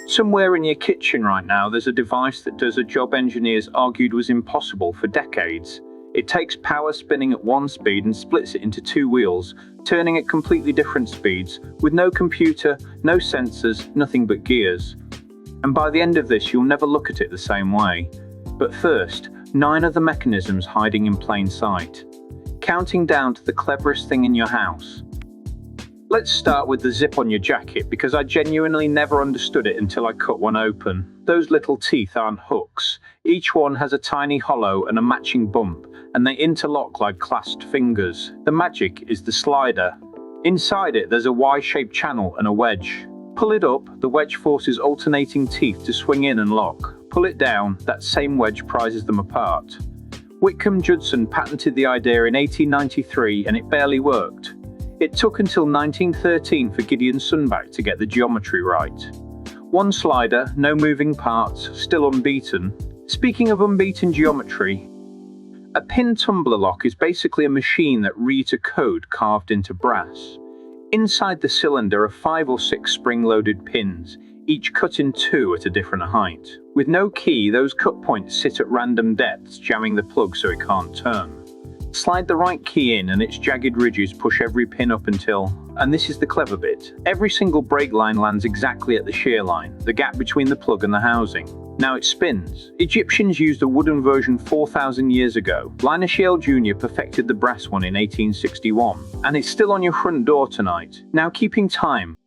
Somewhere in your kitchen right now, there's a device that does a job engineers argued was impossible for decades. It takes power spinning at one speed and splits it into two wheels, turning at completely different speeds, with no computer, no sensors, nothing but gears. And by the end of this, you'll never look at it the same way. But first, 9 of the mechanisms hiding in plain sight. Counting down to the cleverest thing in your house. Let's start with the zip on your jacket, because I genuinely never understood it until I cut one open. Those little teeth aren't hooks. Each one has a tiny hollow and a matching bump, and they interlock like clasped fingers. The magic is the slider. Inside it, there's a Y-shaped channel and a wedge. Pull it up, the wedge forces alternating teeth to swing in and lock. Pull it down, that same wedge prizes them apart. Whitcomb Judson patented the idea in 1893, and it barely worked. It took until 1913 for Gideon Sunback to get the geometry right. One slider, no moving parts, still unbeaten. Speaking of unbeaten geometry, a pin tumbler lock is basically a machine that reads a code carved into brass. Inside the cylinder are 5 or 6 spring-loaded pins, each cut in 2 at a different height. With no key, those cut points sit at random depths, jamming the plug so it can't turn. Slide the right key in and its jagged ridges push every pin up until, and this is the clever bit, every single brake line lands exactly at the shear line, the gap between the plug and the housing. Now it spins. Egyptians used a wooden version 4,000 years ago. Linus Yale Jr. perfected the brass one in 1861, and it's still on your front door tonight. Now keeping time.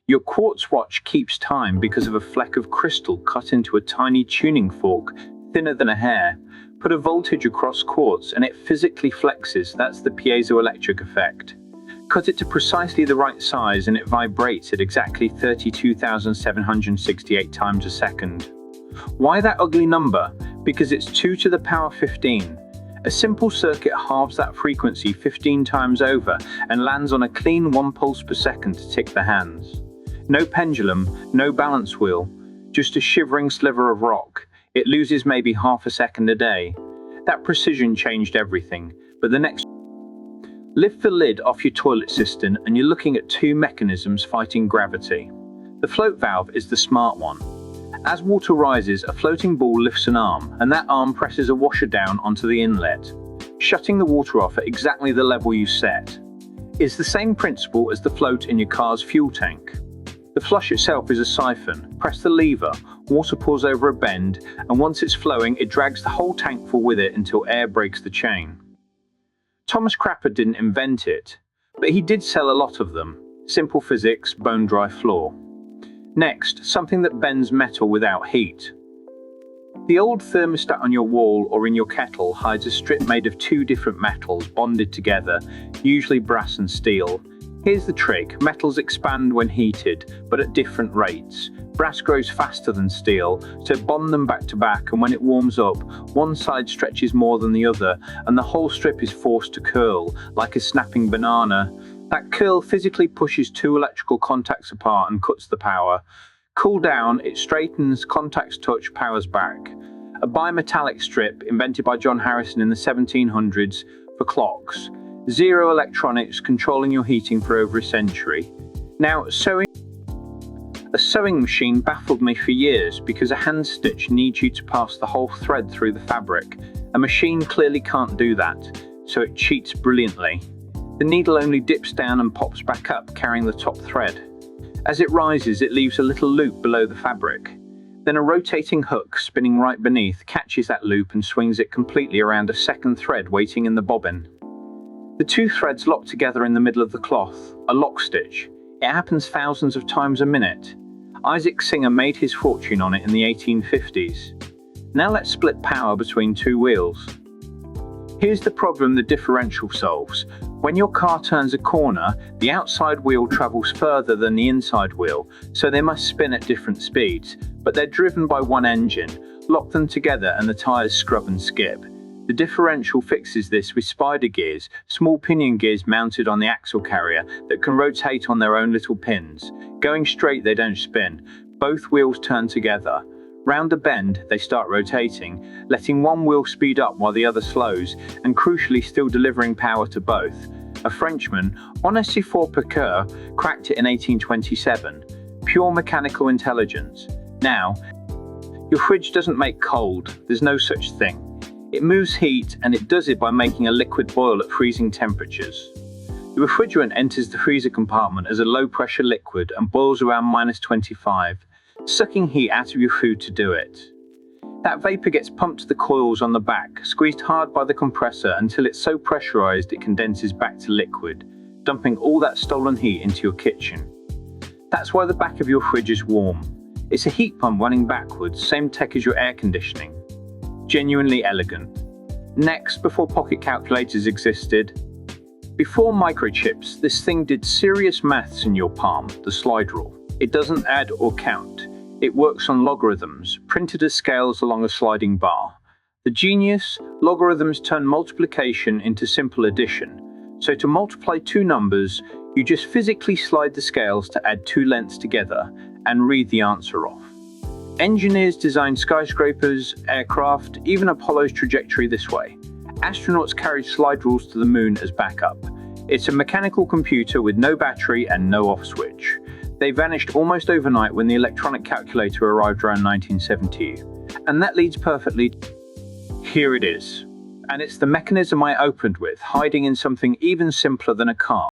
Your quartz watch keeps time because of a fleck of crystal cut into a tiny tuning fork, thinner than a hair. Put a voltage across quartz and it physically flexes. That's the piezoelectric effect. Cut it to precisely the right size and it vibrates at exactly 32,768 times a second. Why that ugly number? Because it's 2 to the power 15. A simple circuit halves that frequency 15 times over and lands on a clean 1 pulse per second to tick the hands. No pendulum, no balance wheel, just a shivering sliver of rock. It loses maybe half a second a day. That precision changed everything, but the next... Lift the lid off your toilet cistern and you're looking at 2 mechanisms fighting gravity. The float valve is the smart one. As water rises, a floating ball lifts an arm, and that arm presses a washer down onto the inlet, shutting the water off at exactly the level you set. It's the same principle as the float in your car's fuel tank. The flush itself is a siphon. Press the lever, water pours over a bend, and once it's flowing, it drags the whole tank full with it until air breaks the chain. Thomas Crapper didn't invent it, but he did sell a lot of them. Simple physics, bone-dry floor. Next, something that bends metal without heat. The old thermostat on your wall or in your kettle hides a strip made of 2 different metals bonded together, usually brass and steel. Here's the trick. Metals expand when heated, but at different rates. Brass grows faster than steel, so bond them back to back, and when it warms up, one side stretches more than the other, and the whole strip is forced to curl, like a snapping banana. That curl physically pushes 2 electrical contacts apart and cuts the power. Cool down, it straightens, contacts touch, powers back. A bimetallic strip invented by John Harrison in the 1700s for clocks. 0 electronics controlling your heating for over a century. Now, a sewing machine baffled me for years because a hand stitch needs you to pass the whole thread through the fabric. A machine clearly can't do that, so it cheats brilliantly. The needle only dips down and pops back up, carrying the top thread. As it rises, it leaves a little loop below the fabric. Then a rotating hook, spinning right beneath, catches that loop and swings it completely around a second thread waiting in the bobbin. The 2 threads lock together in the middle of the cloth, a lock stitch. It happens thousands of times a minute. Isaac Singer made his fortune on it in the 1850s. Now let's split power between 2 wheels. Here's the problem the differential solves. When your car turns a corner, the outside wheel travels further than the inside wheel, so they must spin at different speeds, but they're driven by one engine. Lock them together and the tires scrub and skip. The differential fixes this with spider gears, small pinion gears mounted on the axle carrier that can rotate on their own little pins. Going straight, they don't spin. Both wheels turn together. Round a bend, they start rotating, letting one wheel speed up while the other slows, and crucially still delivering power to both. A Frenchman, Onesiphore Piqueur, cracked it in 1827. Pure mechanical intelligence. Now, your fridge doesn't make cold, there's no such thing. It moves heat, and it does it by making a liquid boil at freezing temperatures. The refrigerant enters the freezer compartment as a low-pressure liquid and boils around -25, sucking heat out of your food to do it. That vapor gets pumped to the coils on the back, squeezed hard by the compressor until it's so pressurized it condenses back to liquid, dumping all that stolen heat into your kitchen. That's why the back of your fridge is warm. It's a heat pump running backwards, same tech as your air conditioning. Genuinely elegant. Next, before pocket calculators existed, before microchips, this thing did serious maths in your palm, the slide rule. It doesn't add or count. It works on logarithms, printed as scales along a sliding bar. The genius, logarithms turn multiplication into simple addition. So to multiply two numbers, you just physically slide the scales to add two lengths together and read the answer off. Engineers designed skyscrapers, aircraft, even Apollo's trajectory this way. Astronauts carried slide rules to the moon as backup. It's a mechanical computer with no battery and no off switch. They vanished almost overnight when the electronic calculator arrived around 1970. And that leads perfectly. Here it is. And it's the mechanism I opened with, hiding in something even simpler than a car.